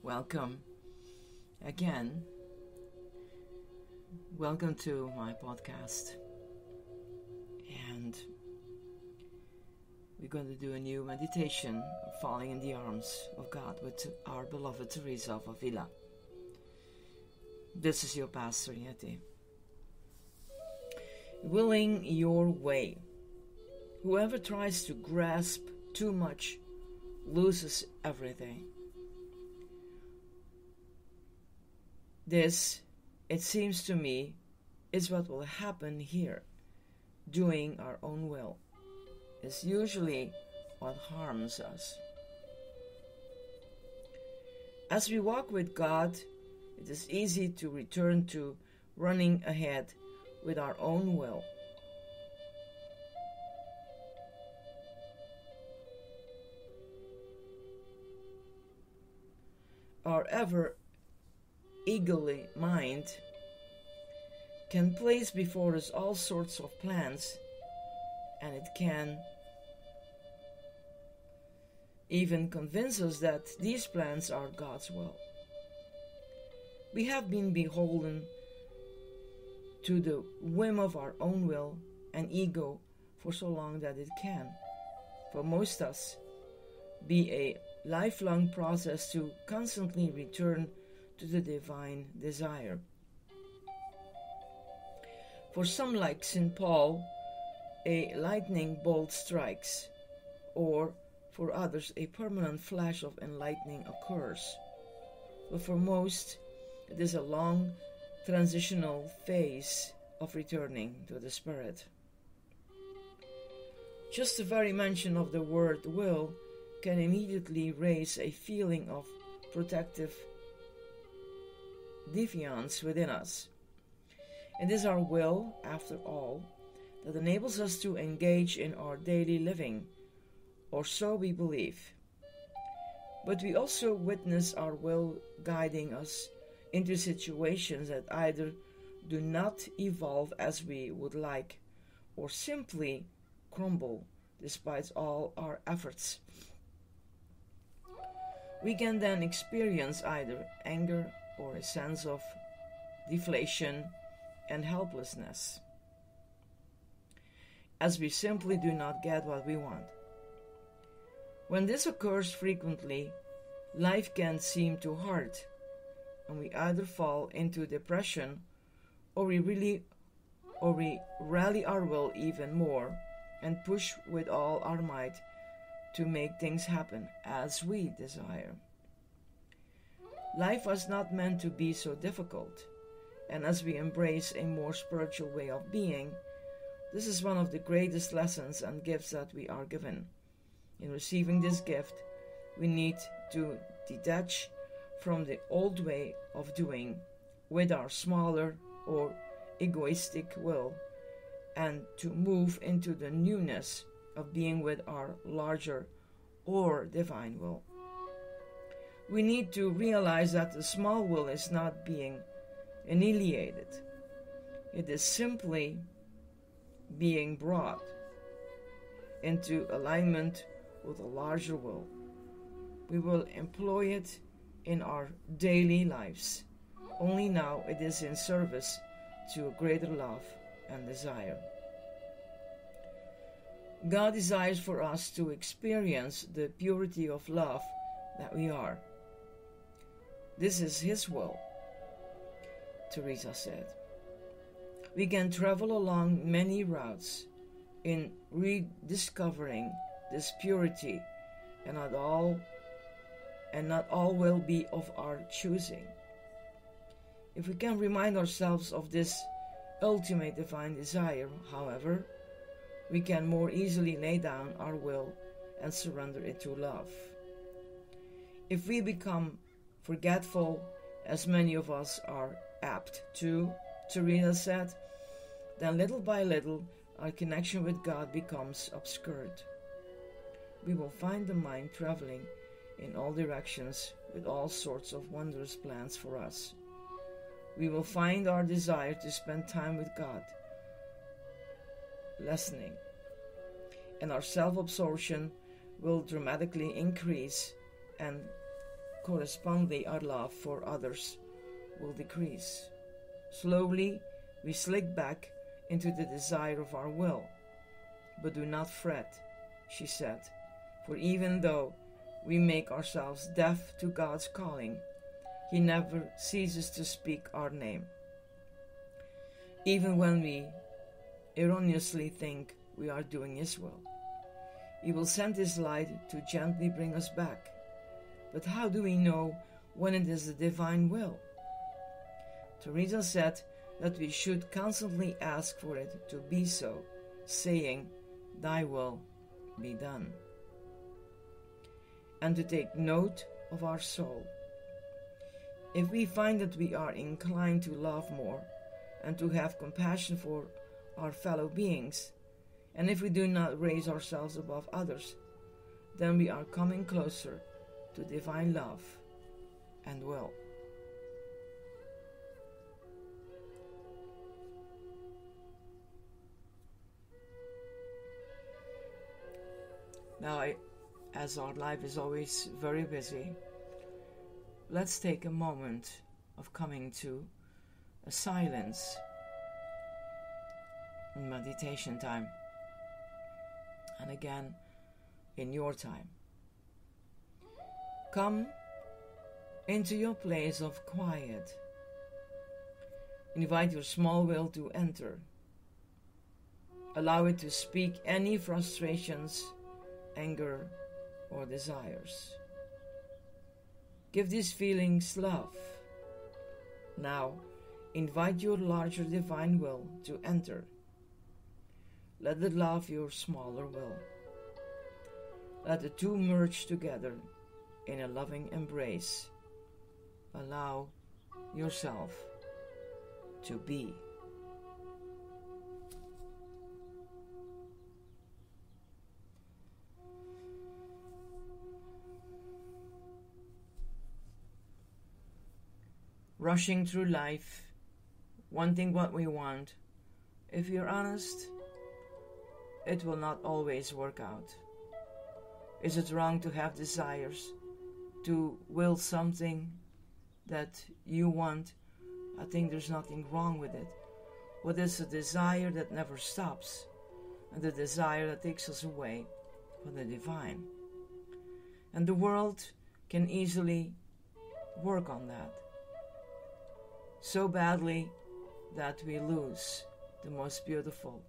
welcome again. Welcome to my podcast. And we're going to do a new meditation of falling in the arms of God with our beloved Teresa of Avila. This is your Pastor Yeti. Willing your way. Whoever tries to grasp too much loses everything. This, it seems to me, is what will happen here. Doing our own will is usually what harms us. As we walk with God, it is easy to return to running ahead with our own will. Our ever eagerly mind can place before us all sorts of plans, and it can even convince us that these plans are God's will. We have been beholden to the whim of our own will and ego for so long that it can, for most of us, be a lifelong process to constantly return to the divine desire. For some, like St. Paul, a lightning bolt strikes, or for others, a permanent flash of enlightening occurs. But for most, it is a long transitional phase of returning to the Spirit. Just the very mention of the word will can immediately raise a feeling of protective defiance within us. It is our will, after all, that enables us to engage in our daily living, or so we believe. But we also witness our will guiding us into situations that either do not evolve as we would like, or simply crumble despite all our efforts. We can then experience either anger or a sense of deflation and helplessness, as we simply do not get what we want. When this occurs frequently, life can seem too hard, and we either fall into depression or we rally our will even more and push with all our might to make things happen as we desire. Life was not meant to be so difficult, and as we embrace a more spiritual way of being, this is one of the greatest lessons and gifts that we are given. In receiving this gift, we need to detach from the old way of doing with our smaller or egoistic will, and to move into the newness of being with our larger or divine will. We need to realize that the small will is not being annihilated. It is simply being brought into alignment with a larger will. We will employ it in our daily lives. Only now it is in service to a greater love and desire. God desires for us to experience the purity of love that we are. This is His will, Teresa said. We can travel along many routes in rediscovering this purity, and not all will be of our choosing. If we can remind ourselves of this ultimate divine desire, however, we can more easily lay down our will and surrender it to love. If we become forgetful, as many of us are apt to, Teresa said, then little by little our connection with God becomes obscured. We will find the mind traveling in all directions with all sorts of wondrous plans for us. We will find our desire to spend time with God lessening, and our self-absorption will dramatically increase and correspondingly our love for others will decrease. Slowly, we slip back into the desire of our will. But do not fret, she said, for even though we make ourselves deaf to God's calling, He never ceases to speak our name. Even when we erroneously think we are doing His will, He will send His light to gently bring us back. But how do we know when it is the divine will? Teresa said that we should constantly ask for it to be so, saying, "Thy will be done," and to take note of our soul. If we find that we are inclined to love more and to have compassion for our fellow beings, and if we do not raise ourselves above others, then we are coming closer to divine love and will. Now, as our life is always very busy, let's take a moment of coming to a silence in meditation time, and again in your time. Come into your place of quiet. Invite your small will to enter. Allow it to speak any frustrations, anger, or desires. Give these feelings love. Now, invite your larger divine will to enter. Let it love your smaller will. Let the two merge together in a loving embrace. Allow yourself to be. Rushing through life, wanting what we want, if you're honest, it will not always work out. Is it wrong to have desires, to will something that you want? I think there's nothing wrong with it. What is a desire that never stops, and the desire that takes us away from the divine? And the world can easily work on that so badly that we lose the most beautiful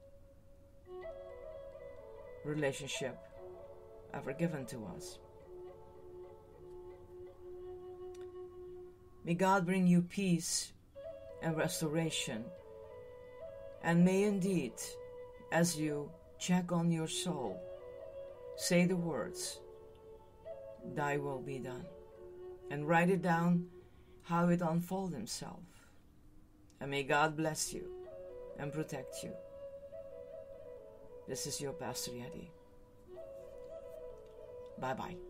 relationship ever given to us. May God bring you peace and restoration, and may indeed, as you check on your soul, say the words, "Thy will be done," and write it down how it unfolds Himself. And may God bless you and protect you. This is your Pastor Yeti. Bye-bye.